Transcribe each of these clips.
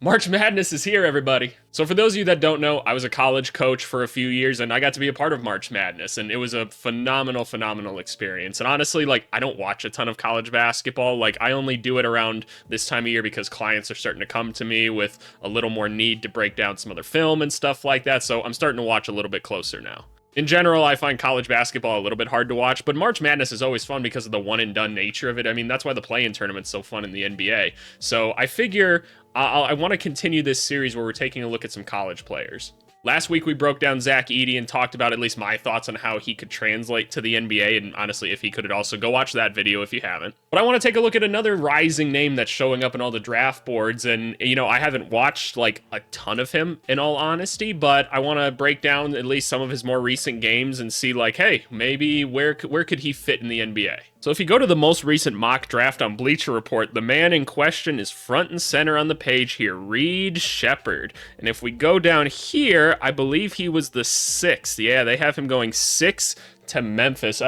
March Madness is here, everybody. So for those of you that don't know, I was a college coach for a few years and I got to be a part of March Madness, and it was a phenomenal experience. And honestly, like, I don't watch a ton of college basketball. Like, I only do it around this time of year because clients are starting to come to me with a little more need to break down some other film and stuff like that. So I'm starting to watch a little bit closer now. In general, I find college basketball a little bit hard to watch, but March Madness is always fun because of the one and done nature of it. I mean, that's why the play-in tournament's so fun in the NBA. So I figure I want to continue this series where we're taking a look at some college players. Last week we broke down Zach Edey and talked about at least my thoughts on how he could translate to the NBA, and honestly, if he could also go watch that video if you haven't. But I want to take a look at another rising name that's showing up in all the draft boards, and you know, I haven't watched like a ton of him in all honesty, but I want to break down at least some of his more recent games and see like, hey, maybe where could he fit in the NBA? So if you go to the most recent mock draft on Bleacher Report, the man in question is front and center on the page here, Reed Sheppard. And if we go down here, I believe he was the 6th. Yeah, they have him going 6 to Memphis.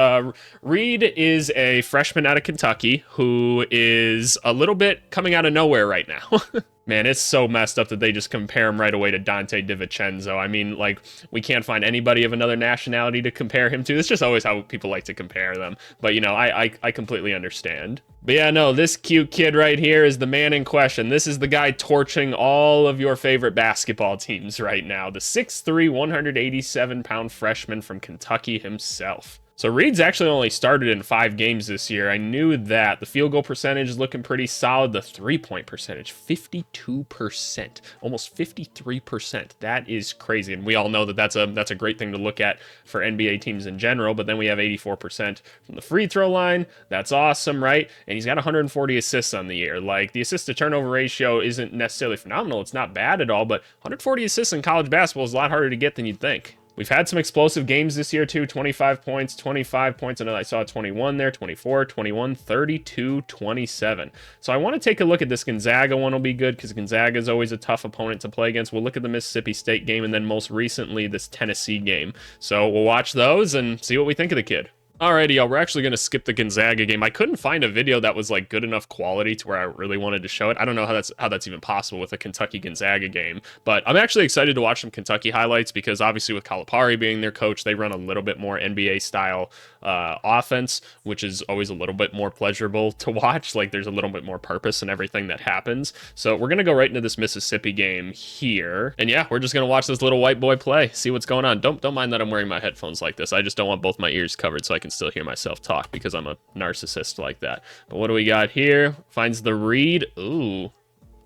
Reed is a freshman out of Kentucky who is a little bit coming out of nowhere right now. Man, it's so messed up that they just compare him right away to Dante DiVincenzo. I mean, like, we can't find anybody of another nationality to compare him to. It's just always how people like to compare them. But, you know, I completely understand. But yeah, no, this cute kid right here is the man in question. This is the guy torching all of your favorite basketball teams right now. The 6'3", 187-pound freshman from Kentucky himself. So Reed's actually only started in 5 games this year. I knew that. The field goal percentage is looking pretty solid. The three-point percentage, 52%, almost 53%. That is crazy. And we all know that that's a great thing to look at for NBA teams in general. But then we have 84% from the free throw line. That's awesome, right? And he's got 140 assists on the year. Like, the assist to turnover ratio isn't necessarily phenomenal. It's not bad at all. But 140 assists in college basketball is a lot harder to get than you'd think. We've had some explosive games this year, too. 25 points, 25 points. I know I saw 21 there, 24, 21, 32, 27. So I want to take a look at this Gonzaga one will be good because Gonzaga is always a tough opponent to play against. We'll look at the Mississippi State game and then most recently this Tennessee game. So we'll watch those and see what we think of the kid. Alrighty, y'all, we're actually going to skip the Gonzaga game. I couldn't find a video that was like good enough quality to where I really wanted to show it. I don't know how that's even possible with a Kentucky-Gonzaga game, but I'm actually excited to watch some Kentucky highlights because obviously with Calipari being their coach, they run a little bit more NBA-style offense, which is always a little bit more pleasurable to watch. Like, there's a little bit more purpose in everything that happens. So we're going to go right into this Mississippi game here. And yeah, we're just going to watch this little white boy play, see what's going on. Don't mind that I'm wearing my headphones like this. I just don't want both my ears covered so I can still hear myself talk because I'm a narcissist like that. But what do we got here? Finds the Reed. Ooh.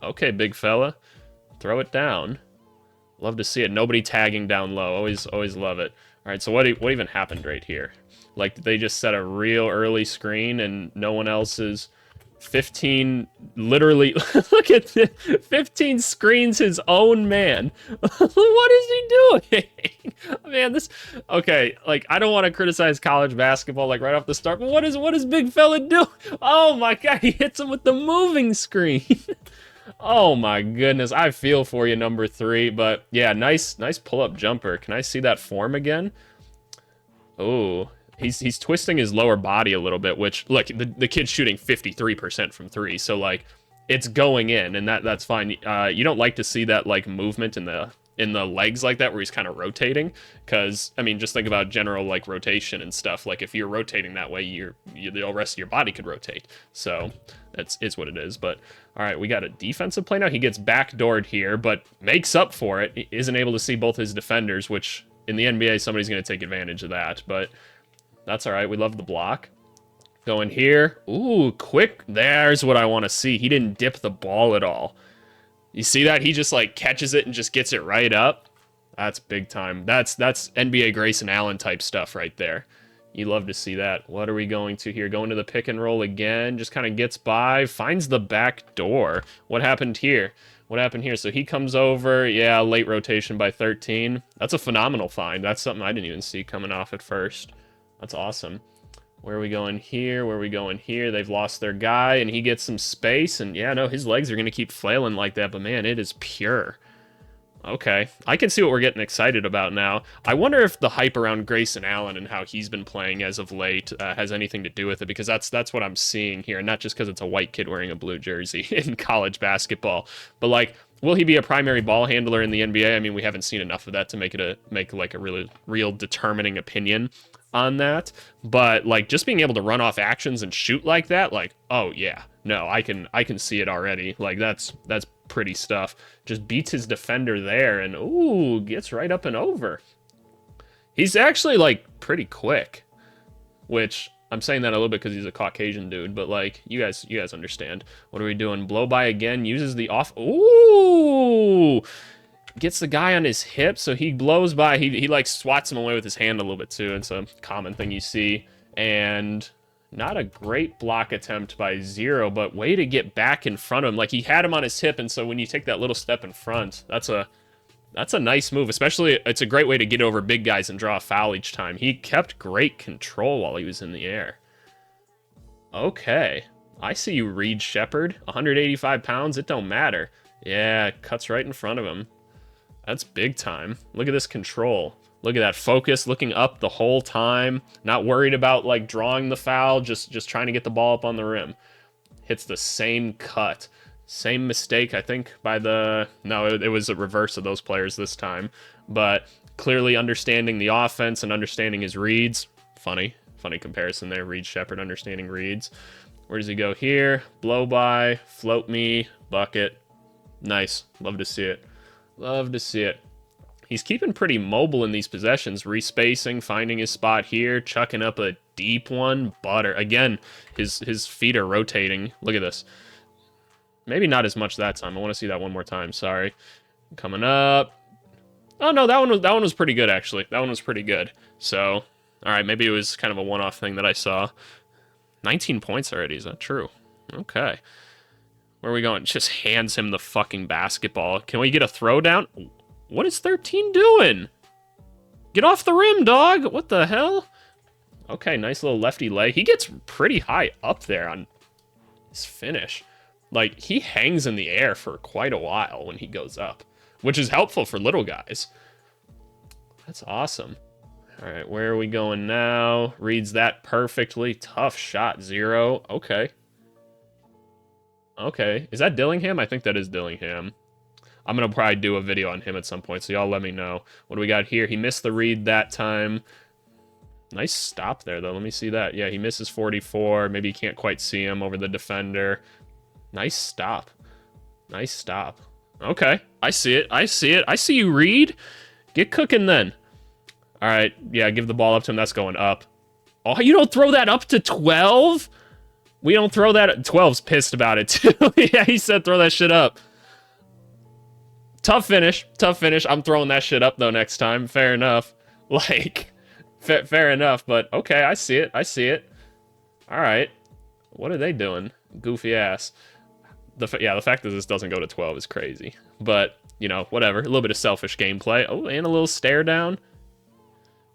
Okay, big fella. Throw it down. Love to see it. Nobody tagging down low. Always love it. All right, so what even happened right here? Like, did they just set a real early screen and no one else is... 15 literally look at this, 15 screens his own man. What is he doing? Man, this okay, like, I don't want to criticize college basketball like right off the start, but what is big fella doing? Oh my god, he hits him with the moving screen. Oh my goodness, I feel for you, number 3. But yeah, nice pull-up jumper. Can I see that form again? Oh, He's twisting his lower body a little bit, which, look, the kid's shooting 53% from 3, so, like, it's going in, and that's fine. You don't like to see that, like, movement in the legs like that, where he's kind of rotating, because, I mean, just think about general, like, rotation and stuff. Like, if you're rotating that way, the rest of your body could rotate, so it's what it is. But, all right, we got a defensive play now. He gets backdoored here, but makes up for it. He isn't able to see both his defenders, which, in the NBA, somebody's going to take advantage of that, but... That's all right. We love the block. Going here. Ooh, quick. There's what I want to see. He didn't dip the ball at all. You see that? He just, like, catches it and just gets it right up. That's big time. That's NBA Grayson Allen type stuff right there. You love to see that. What are we going to here? Going to the pick and roll again. Just kind of gets by. Finds the back door. What happened here? What happened here? So he comes over. Yeah, late rotation by 13. That's a phenomenal find. That's something I didn't even see coming off at first. That's awesome. Where are we going here? Where are we going here? They've lost their guy, and he gets some space. And yeah, no, his legs are going to keep flailing like that. But man, it is pure. Okay, I can see what we're getting excited about now. I wonder if the hype around Grayson Allen and how he's been playing as of late has anything to do with it, because that's what I'm seeing here, not just because it's a white kid wearing a blue jersey in college basketball, but like Will he be a primary ball handler in the NBA? I mean, we haven't seen enough of that to make like a really real determining opinion on that. But like just being able to run off actions and shoot like that, like, oh yeah, no, I can see it already. Like that's pretty stuff. Just beats his defender there and ooh, gets right up and over. He's actually like pretty quick, which I'm saying that a little bit because he's a Caucasian dude, but like you guys understand. What are we doing? Blow by again, uses the off. Ooh, gets the guy on his hip, so he blows by. He like swats him away with his hand a little bit too. It's a common thing you see, and not a great block attempt by Zero, but way to get back in front of him. Like he had him on his hip, and so when you take that little step in front, that's a nice move, especially it's a great way to get over big guys and draw a foul each time. He kept great control while he was in the air. Okay. I see you, Reed Sheppard. 185 pounds, it don't matter. Yeah, cuts right in front of him. That's big time. Look at this control. Look at that focus, looking up the whole time. Not worried about, like, drawing the foul, just trying to get the ball up on the rim. Hits the same cut. Same mistake, I think, by the... No, it was a reverse of those players this time. But clearly understanding the offense and understanding his reads. Funny comparison there, Reed Sheppard understanding reads. Where does he go here? Blow by, float me, bucket. Nice. Love to see it. Love to see it. He's keeping pretty mobile in these possessions, respacing, finding his spot here, chucking up a deep one. Butter. Again, his feet are rotating. Look at this. Maybe not as much that time. I want to see that one more time. Sorry. Coming up. Oh, no, that one was pretty good, actually. That one was pretty good. So, all right, maybe it was kind of a one-off thing that I saw. 19 points already. Is that true? Okay. Where are we going? Just hands him the fucking basketball. Can we get a throwdown? What is 13 doing? Get off the rim, dog. What the hell? Okay, nice little lefty leg. He gets pretty high up there on his finish. Like, he hangs in the air for quite a while when he goes up, which is helpful for little guys. That's awesome. All right, where are we going now? Reads that perfectly. Tough shot, Zero. Okay. Okay. Is that Dillingham? I think that is Dillingham. I'm going to probably do a video on him at some point, so y'all let me know. What do we got here? He missed the read that time. Nice stop there, though. Let me see that. Yeah, he misses 44. Maybe he can't quite see him over the defender. Nice stop. Nice stop. Okay. I see it. I see it. I see you, Reed. Get cooking then. All right. Yeah, give the ball up to him. That's going up. Oh, you don't throw that up to 12? We don't throw that. 12's pissed about it, too. Yeah, he said throw that shit up. Tough finish. Tough finish. I'm throwing that shit up, though, next time. Fair enough. Like, fair enough. But, okay, I see it. I see it. All right. What are they doing? Goofy ass. The fact that this doesn't go to 12 is crazy. But, you know, whatever. A little bit of selfish gameplay. Oh, and a little stare down.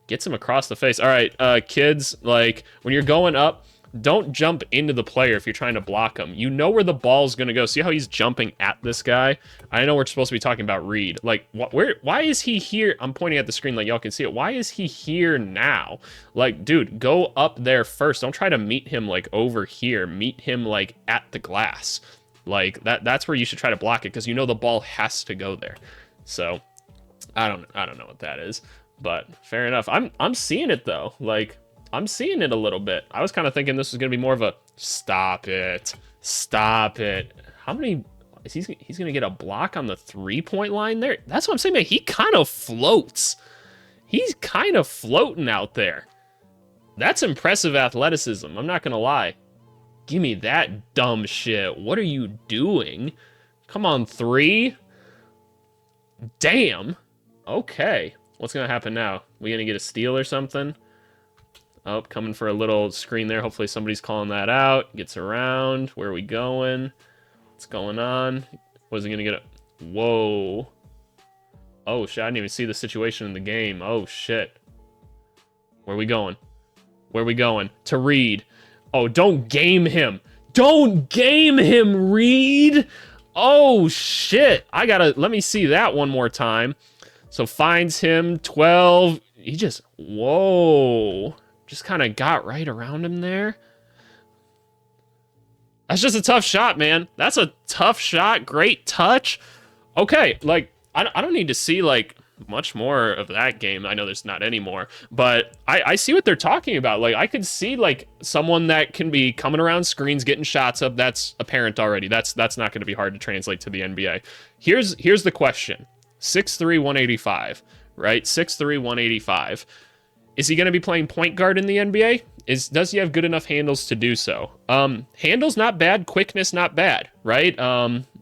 Gets him across the face. All right, kids, like, when you're going up, don't jump into the player if you're trying to block him. You know where the ball's going to go. See how he's jumping at this guy? I know we're supposed to be talking about Reed. Like, why is he here? I'm pointing at the screen like y'all can see it. Why is he here now? Like, dude, go up there first. Don't try to meet him, like, over here. Meet him, like, at the glass. Like, that's where you should try to block it, because you know the ball has to go there. So, I don't know what that is. But fair enough. I'm seeing it, though. Like, I'm seeing it a little bit. I was kind of thinking this was going to be more of a stop it. Stop it. How many... He's going to get a block on the three-point line there? That's what I'm saying, man. He kind of floats. He's kind of floating out there. That's impressive athleticism. I'm not going to lie. Give me that dumb shit. What are you doing? Come on, three. Damn. Okay. What's going to happen now? We going to get a steal or something? Oh, coming for a little screen there. Hopefully somebody's calling that out. Gets around. Where are we going? What's going on? Was he going to get a... Whoa. Oh, shit. I didn't even see the situation in the game. Oh, shit. Where are we going? Where are we going? To Reed. Oh, don't game him. Don't game him, Reed. Oh, shit. Let me see that one more time. So finds him, 12. He just, whoa. Just kind of got right around him there. That's just a tough shot, man. That's a tough shot. Great touch. Okay, like I don't need to see like much more of that game. I know there's not any more, but I see what they're talking about. Like I could see like someone that can be coming around screens, getting shots up. That's apparent already. That's not going to be hard to translate to the NBA. Here's the question: 6'3", 185, right? 6'3", 185. Is he going to be playing point guard in the NBA? Does he have good enough handles to do so? Handles not bad, quickness not bad, right?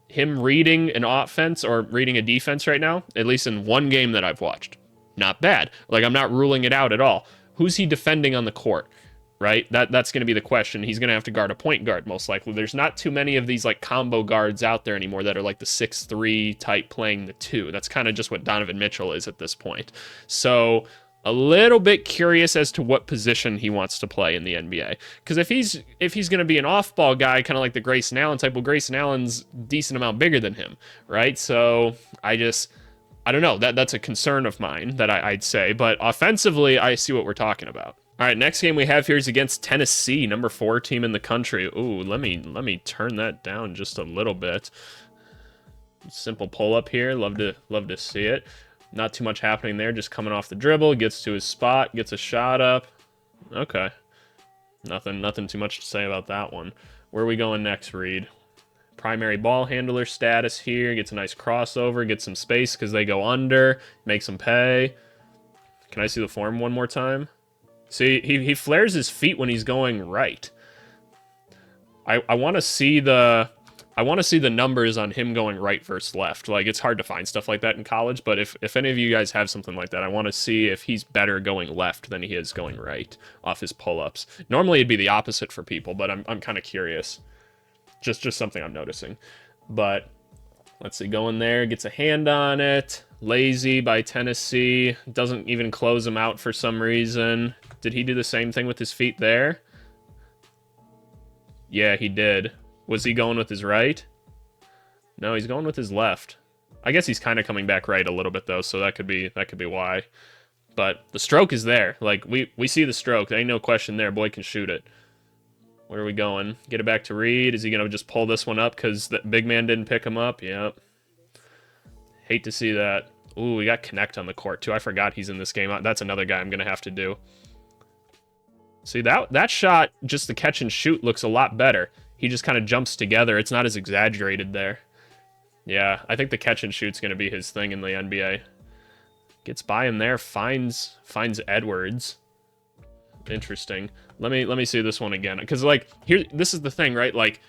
Him reading an offense or reading a defense right now, at least in one game that I've watched, not bad. Like I'm not ruling it out at all. Who's he defending on the court? Right? That's going to be the question. He's going to have to guard a point guard most likely. There's not too many of these like combo guards out there anymore that are like the 6'3" type playing the 2. That's kind of just what Donovan Mitchell is at this point. So a little bit curious as to what position he wants to play in the NBA. Because if he's going to be an off-ball guy, kind of like the Grayson Allen type, well, Grayson Allen's a decent amount bigger than him, right? So I don't know. That's a concern of mine that I'd say. But offensively, I see what we're talking about. All right, next game we have here is against Tennessee, number 4 team in the country. Ooh, let me turn that down just a little bit. Simple pull up here. Love to see it. Not too much happening there, just coming off the dribble, gets to his spot, gets a shot up. Okay. Nothing too much to say about that one. Where are we going next, Reed? Primary ball handler status here, gets a nice crossover, gets some space because they go under, makes them pay. Can I see the form one more time? See, he flares his feet when he's going right. I want to see the numbers on him going right versus left. Like, it's hard to find stuff like that in college, but if any of you guys have something like that, I want to see if he's better going left than he is going right off his pull-ups. Normally, it'd be the opposite for people, but I'm kind of curious. Just something I'm noticing. But let's see, going there, gets a hand on it. Lazy by Tennessee. Doesn't even close him out for some reason. Did he do the same thing with his feet there? Yeah, he did. Was he going with his right? No, he's going with his left. I guess he's kind of coming back right a little bit though, so that could be why. But the stroke is there. Like we see the stroke. There ain't no question there. Boy can shoot it. Where are we going? Get it back to Reed. Is he gonna just pull this one up because the big man didn't pick him up? Yep. Hate to see that. Ooh, we got Connect on the court too. I forgot he's in this game. That's another guy I'm gonna have to do. See that shot, just the catch and shoot looks a lot better. He just kind of jumps together. It's not as exaggerated there. Yeah, I think the catch and shoot's going to be his thing in the NBA. Gets by him there, finds Edwards. Interesting. Let me see this one again, because like this is the thing, right? Like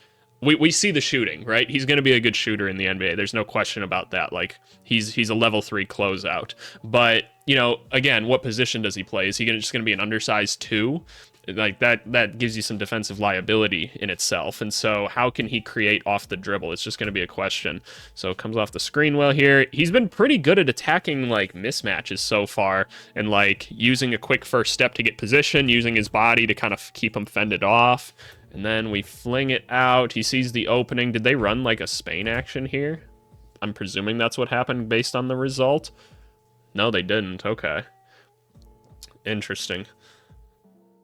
we see the shooting, right? He's going to be a good shooter in the NBA. There's no question about that. Like he's a level 3 closeout. But you know, again, what position does he play? Is he just going to be an undersized 2? Like that gives you some defensive liability in itself. And so how can he create off the dribble? It's just going to be a question. So it comes off the screen well here. He's been pretty good at attacking like mismatches so far and like using a quick first step to get position, using his body to kind of keep him fended off. And then we fling it out. He sees the opening. Did they run like a Spain action here? I'm presuming that's what happened based on the result. No, they didn't. Okay. Interesting.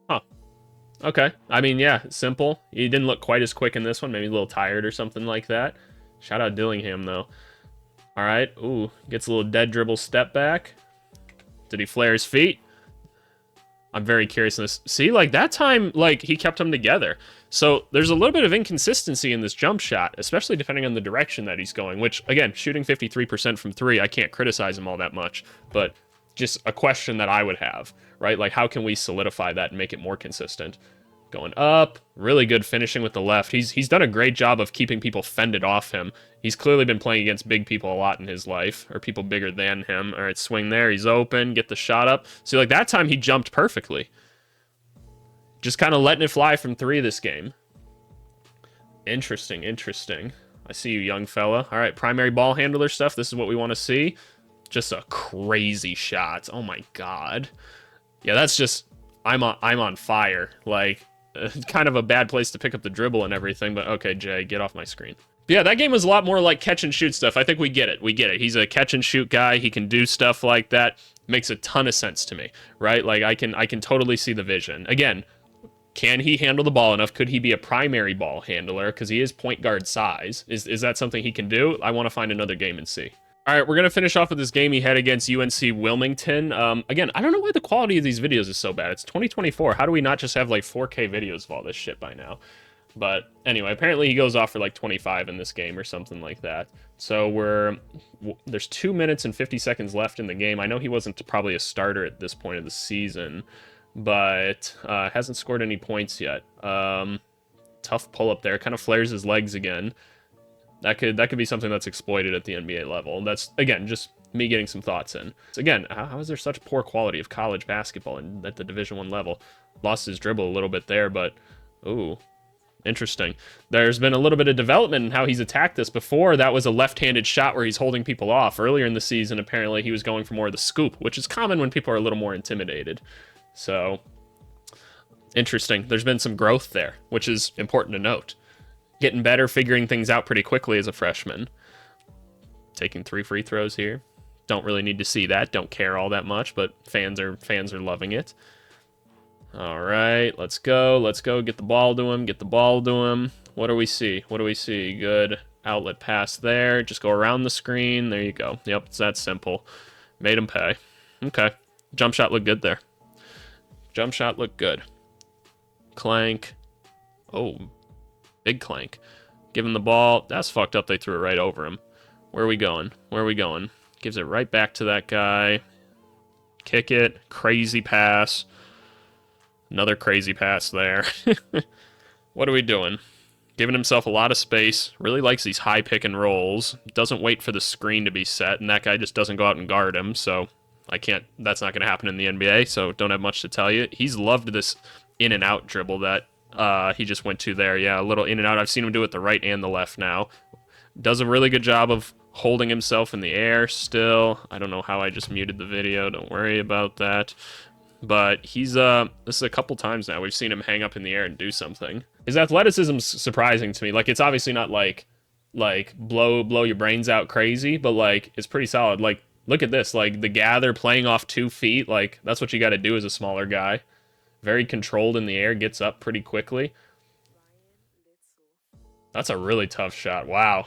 Huh. Okay. I mean, yeah, simple. He didn't look quite as quick in this one. Maybe a little tired or something like that. Shout out Dillingham, though. All right. Ooh, gets a little dead dribble step back. Did he flare his feet? I'm very curious in this. See, like that time, like he kept them together. So there's a little bit of inconsistency in this jump shot, especially depending on the direction that he's going, which, again, shooting 53% from 3, I can't criticize him all that much. But just a question that I would have, right? Like, how can we solidify that and make it more consistent? Going up, really good finishing with the left. He's done a great job of keeping people fended off him. He's clearly been playing against big people a lot in his life, or people bigger than him. All right, swing there. He's open. Get the shot up. See, like that time he jumped perfectly. Just kind of letting it fly from 3 this game. Interesting. I see you, young fella. All right, primary ball handler stuff. This is what we want to see. Just a crazy shot. Oh my god. Yeah, that's just I'm on fire. Like kind of a bad place to pick up the dribble and everything, but okay, Jay, get off my screen. But yeah, that game was a lot more like catch and shoot stuff. I think we get it. He's a catch and shoot guy. He can do stuff like that. Makes a ton of sense to me, right? Like I can totally see the vision. Again, Can he handle the ball enough? Could he be a primary ball handler? Because he is point guard size. Is that something he can do? I want to find another game and see. All right, we're going to finish off with this game he had against UNC Wilmington. Again, I don't know why the quality of these videos is so bad. It's 2024. How do we not just have like 4K videos of all this shit by now? But anyway, apparently he goes off for like 25 in this game or something like that. So there's 2 minutes and 50 seconds left in the game. I know he wasn't probably a starter at this point of the season, but hasn't scored any points yet. Tough pull up there. Kind of flares his legs again. That could be something that's exploited at the NBA level. That's, again, just me getting some thoughts in. So again, how is there such poor quality of college basketball at the Division I level? Lost his dribble a little bit there, but, ooh, interesting. There's been a little bit of development in how he's attacked this. Before, that was a left-handed shot where he's holding people off. Earlier in the season, apparently, he was going for more of the scoop, which is common when people are a little more intimidated. So, interesting. There's been some growth there, which is important to note. Getting better, figuring things out pretty quickly as a freshman. Taking 3 free throws here. Don't really need to see that. Don't care all that much, but fans are loving it. All right, let's go. Let's go. Get the ball to him. Get the ball to him. What do we see? What do we see? Good outlet pass there. Just go around the screen. There you go. Yep, it's that simple. Made him pay. Okay. Jump shot looked good there. Jump shot looked good. Clank. Oh, big clank. Give him the ball. That's fucked up. They threw it right over him. Where are we going? Where are we going? Gives it right back to that guy. Kick it. Crazy pass. Another crazy pass there. What are we doing? Giving himself a lot of space. Really likes these high pick and rolls. Doesn't wait for the screen to be set, and that guy just doesn't go out and guard him, so that's not going to happen in the NBA, so don't have much to tell you. He's loved this in and out dribble that he just went to there. Yeah, a little in and out. I've seen him do it the right and the left now. Does a really good job of holding himself in the air still. I don't know how I just muted the video. Don't worry about that. But he's, this is a couple times now we've seen him hang up in the air and do something. His athleticism's surprising to me. Like, it's obviously not like blow your brains out crazy, but like, it's pretty solid. Like, look at this, like the gather playing off 2 feet. Like, that's what you got to do as a smaller guy. Very controlled in the air, gets up pretty quickly. That's a really tough shot. Wow.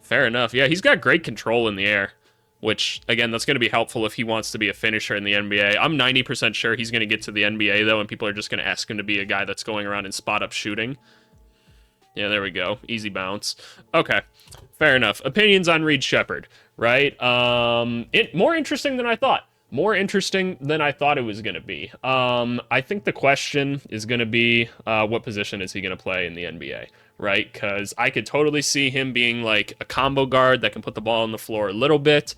Fair enough. Yeah, he's got great control in the air, which, again, that's going to be helpful if he wants to be a finisher in the NBA. I'm 90% sure he's going to get to the NBA, though, and people are just going to ask him to be a guy that's going around and spot-up shooting. Yeah, there we go. Easy bounce. Okay, fair enough. Opinions on Reed Sheppard, right? More interesting than I thought. More interesting than I thought it was going to be. I think the question is going to be, what position is he going to play in the NBA, right? Because I could totally see him being like a combo guard that can put the ball on the floor a little bit.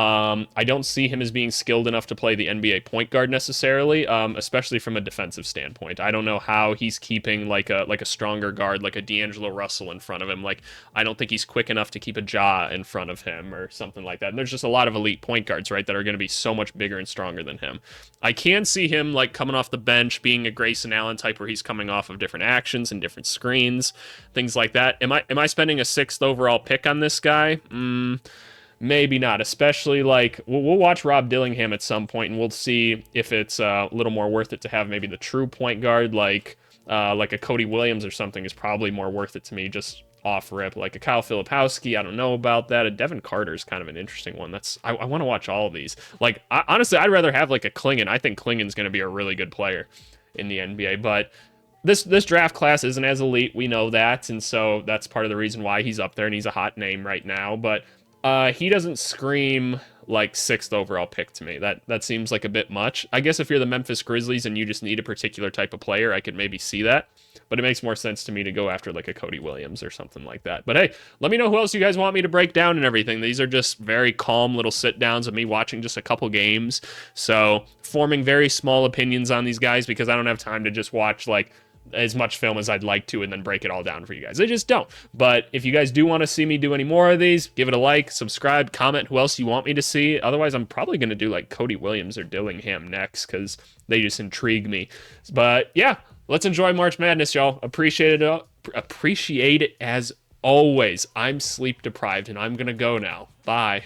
I don't see him as being skilled enough to play the NBA point guard necessarily, especially from a defensive standpoint. I don't know how he's keeping like a stronger guard, like a D'Angelo Russell in front of him. Like, I don't think he's quick enough to keep a Ja in front of him or something like that. And there's just a lot of elite point guards, right, that are going to be so much bigger and stronger than him. I can see him like coming off the bench, being a Grayson Allen type where he's coming off of different actions and different screens, things like that. Am I spending a 6th overall pick on this guy? Maybe not, especially like we'll watch Rob Dillingham at some point and we'll see if it's a little more worth it to have maybe the true point guard like a Cody Williams or something is probably more worth it to me just off rip. Like a Kyle Filipowski, I don't know about that. A Devin Carter is kind of an interesting one. I want to watch all of these. Like, honestly, I'd rather have like a Klingon. I think Klingon's going to be a really good player in the NBA, but this draft class isn't as elite. We know that, and so that's part of the reason why he's up there and he's a hot name right now, but he doesn't scream like 6th overall pick to me. That seems like a bit much. I guess if you're the Memphis Grizzlies and you just need a particular type of player, I could maybe see that. But it makes more sense to me to go after like a Cody Williams or something like that. But hey, let me know who else you guys want me to break down and everything. These are just very calm little sit downs of me watching just a couple games. So forming very small opinions on these guys because I don't have time to just watch like as much film as I'd like to and then break it all down for you guys. I just don't. But if you guys do want to see me do any more of these, give it a like, subscribe, comment who else you want me to see. Otherwise, I'm probably going to do like Cody Williams or Dillingham next because they just intrigue me. But yeah, let's enjoy March Madness, y'all. Appreciate it as always. I'm sleep deprived and I'm going to go now. Bye.